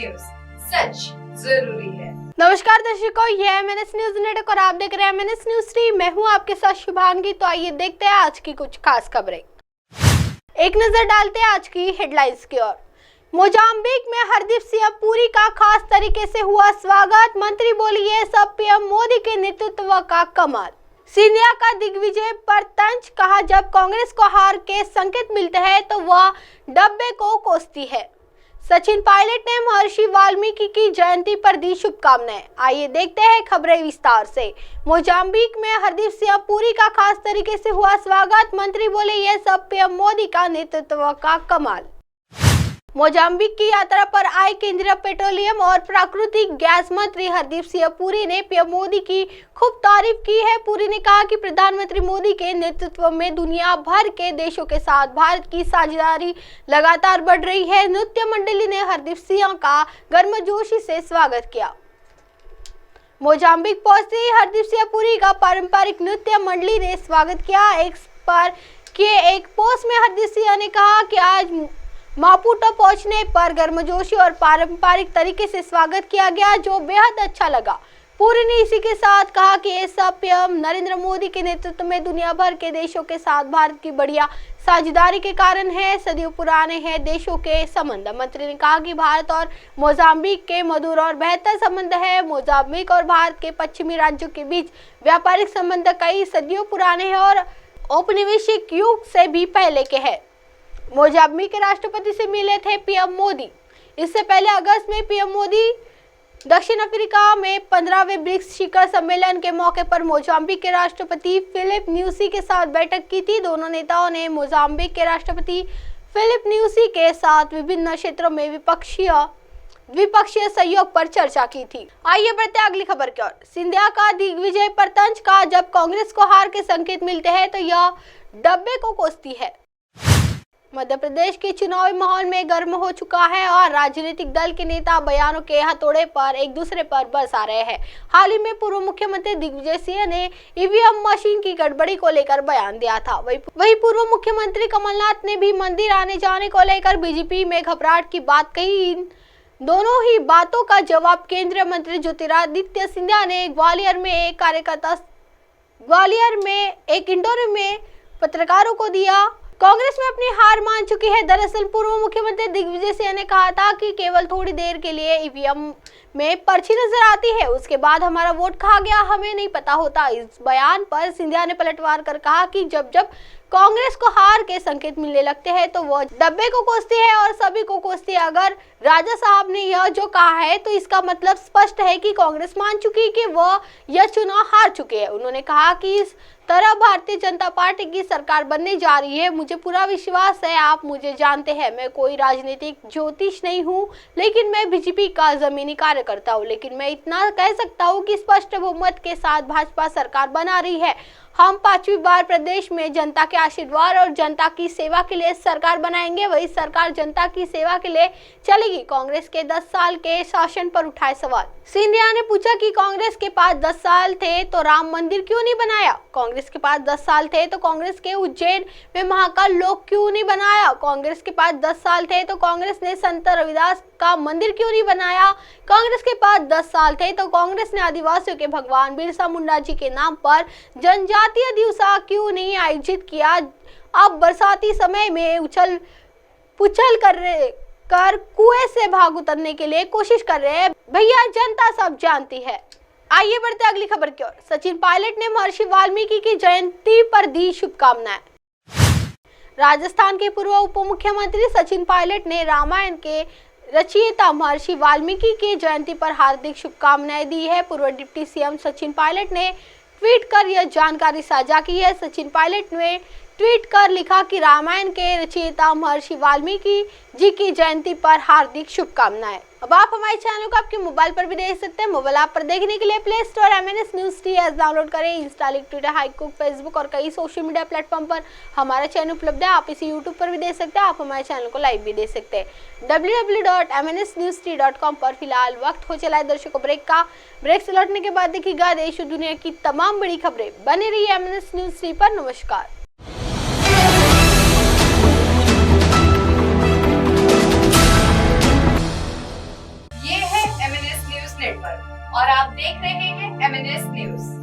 News, सच जरूरी है। नमस्कार दर्शकों, यह है MNS न्यूज नेटवर्क और आप देख रहे हैं MNS न्यूज 3। मैं हूं आपके साथ शुभांगी। तो आइए देखते हैं आज की कुछ खास खबरें। एक नजर डालते हैं आज की हेडलाइंस की ओर। मोजाम्बिक में हरदीप सिंह पुरी का खास तरीके से हुआ स्वागत। मंत्री बोली ये सब पीएम मोदी के नेतृत्व का कमाल। सिंधिया का दिग्विजय पर तंज, कहा जब कांग्रेस को हार के संकेत मिलते हैं तो वह डब्बे को कोसती है। सचिन पायलट ने महर्षि वाल्मीकि की जयंती पर दी शुभकामनाएं। आइए देखते हैं खबरें विस्तार से। मोजाम्बिक में हरदीप सिंह पुरी का खास तरीके से हुआ स्वागत। मंत्री बोले ये सब पीएम मोदी का नेतृत्व का कमाल। मोजाम्बिक की यात्रा पर आए केंद्रीय पेट्रोलियम और प्राकृतिक गैस मंत्री हरदीप सिंह पुरी ने पीएम मोदी की खूब तारीफ की है। पुरी ने कहा कि प्रधानमंत्री मोदी के नेतृत्व में दुनिया भर के देशों के साथ भारत की साझेदारी लगातार बढ़ रही है। नृत्य मंडली ने हरदीप सिंह का गर्मजोशी से स्वागत किया। मोजाम्बिक पहुंचते ही हरदीप सिंह पुरी का पारंपरिक नृत्य मंडली ने स्वागत किया। एक्स पर किए एक पोस्ट में हरदीप सिंह ने कहा कि आज मापुटो पहुंचने पर गर्मजोशी और पारंपरिक तरीके से स्वागत किया गया, जो बेहद अच्छा लगा। पुरी ने इसी के साथ कहा कि ये सब पीएम नरेंद्र मोदी के नेतृत्व में दुनिया भर के देशों के साथ भारत की बढ़िया साझेदारी के कारण है। सदियों पुराने हैं देशों के संबंध। मंत्री ने कहा कि भारत और मोजाम्बिक के मधुर और बेहतर संबंध है। मोजाम्बिक और भारत के पश्चिमी राज्यों के बीच व्यापारिक संबंध कई सदियों पुराने हैं और औपनिवेशिक युग से भी पहले के हैं। मोजाम्बिक के राष्ट्रपति से मिले थे पीएम मोदी। इससे पहले अगस्त में पीएम मोदी दक्षिण अफ्रीका में 15वें ब्रिक्स शिखर सम्मेलन के मौके पर मोजाम्बिक के राष्ट्रपति फिलिप न्यूसी के साथ बैठक की थी। दोनों नेताओं ने मोजाम्बिक के राष्ट्रपति फिलिप न्यूसी के साथ विभिन्न क्षेत्रों में द्विपक्षीय सहयोग पर चर्चा की थी। आइए बढ़ते हैं अगली खबर की ओर। सिंधिया का दिग्विजय पर तंज, कहा जब कांग्रेस को हार के संकेत मिलते हैं तो यह डब्बे को कोसती है। मध्य प्रदेश के चुनावी माहौल में गर्म हो चुका है और राजनीतिक दल के नेता बयानों के हथौड़े पर एक दूसरे पर बरस आ रहे हैं। हाल ही में पूर्व मुख्यमंत्री दिग्विजय सिंह ने ईवीएम मशीन की गड़बड़ी को लेकर बयान दिया था। वही पूर्व मुख्यमंत्री कमलनाथ ने भी मंदिर आने जाने को लेकर बीजेपी में घबराहट की बात कही। इन दोनों ही बातों का जवाब केंद्रीय मंत्री ज्योतिरादित्य सिंधिया ने ग्वालियर में एक इंटरव्यू में पत्रकारों को दिया। कांग्रेस में अपनी हार मान चुकी है। दरअसल पूर्व मुख्यमंत्री दिग्विजय सिंह ने कहा था कि केवल थोड़ी देर के लिए ईवीएम में पर्ची नजर आती है, उसके बाद हमारा वोट खा गया, हमें नहीं पता होता। इस बयान पर सिंधिया ने पलटवार कर कहा कि जब कांग्रेस को हार के संकेत मिलने लगते हैं तो वह डब्बे को कोसती है और सभी को कोसती है। अगर राजा साहब ने यह जो कहा है तो इसका मतलब स्पष्ट है कि कांग्रेस मान चुकी कि वह यह चुनाव हार चुके हैं। उन्होंने कहा कि इस तरह भारतीय जनता पार्टी की सरकार बनने जा रही है। मुझे पूरा विश्वास है। आप मुझे जानते हैं, मैं कोई राजनीतिक ज्योतिष नहीं हूं, लेकिन मैं बीजेपी का जमीनी कार्यकर्ता हूं। लेकिन मैं इतना कह सकता हूं कि स्पष्ट बहुमत के साथ भाजपा सरकार बना रही है। हम 5वीं बार प्रदेश में जनता के आशीर्वाद और जनता की सेवा के लिए सरकार बनाएंगे। वही सरकार जनता की सेवा के लिए चलेगी। कांग्रेस के 10 साल के शासन पर उठाए सवाल। सिंधिया ने पूछा कि कांग्रेस के पास 10 साल थे तो राम मंदिर क्यों नहीं बनाया? कांग्रेस के पास 10 साल थे तो कांग्रेस के उज्जैन में महाकाल लोक क्यों नहीं बनाया? कांग्रेस के पास 10 साल थे तो कांग्रेस ने संत रविदास का मंदिर क्यों नहीं बनाया? कांग्रेस के पास 10 साल थे तो कांग्रेस ने आदिवासियों के भगवान बिरसा मुंडा जी के नाम पर जनजातीय दिवस क्यों नहीं आयोजित किया? अब बरसाती समय में उछल पुछल कर कुएं से भाग उतरने के लिए कोशिश कर रहे हैं। भैया जनता सब जानती है। आइए बढ़ते अगली खबर की ओर। सचिन पायलट ने महर्षि वाल्मीकि की जयंती पर दी शुभकामनाएं। राजस्थान के पूर्व उप मुख्यमंत्री सचिन पायलट ने रामायण के रचयिता महर्षि वाल्मीकि की जयंती पर हार्दिक शुभकामनाएं दी है। पूर्व डिप्टी सीएम सचिन पायलट ने ट्वीट कर यह जानकारी साझा की है। सचिन पायलट ने ट्वीट कर लिखा कि रामायण के रचयिता महर्षि वाल्मीकि जी की जयंती पर हार्दिक शुभकामनाएं। अब आप हमारे चैनल को आपके मोबाइल पर भी देख सकते हैं। मोबाइल ऐप पर देखने के लिए play store MNS news 3 download करें। इंस्टा, ट्विटर, हाईकुक, फेसबुक और कई सोशल मीडिया प्लेटफॉर्म पर हमारा चैनल उपलब्ध है। आप इसे यूट्यूब पर भी देख सकते हैं। आप हमारे चैनल को लाइव भी देख सकते हैं www.mnsnews3.com पर। फिलहाल वक्त हो चला है दर्शकों ब्रेक का। ब्रेक से लौटने के बाद देखिएगा देश और दुनिया की तमाम बड़ी खबरें। बने रहिए MNS न्यूज 3 पर। नमस्कार। और आप देख रहे हैं MNS न्यूज।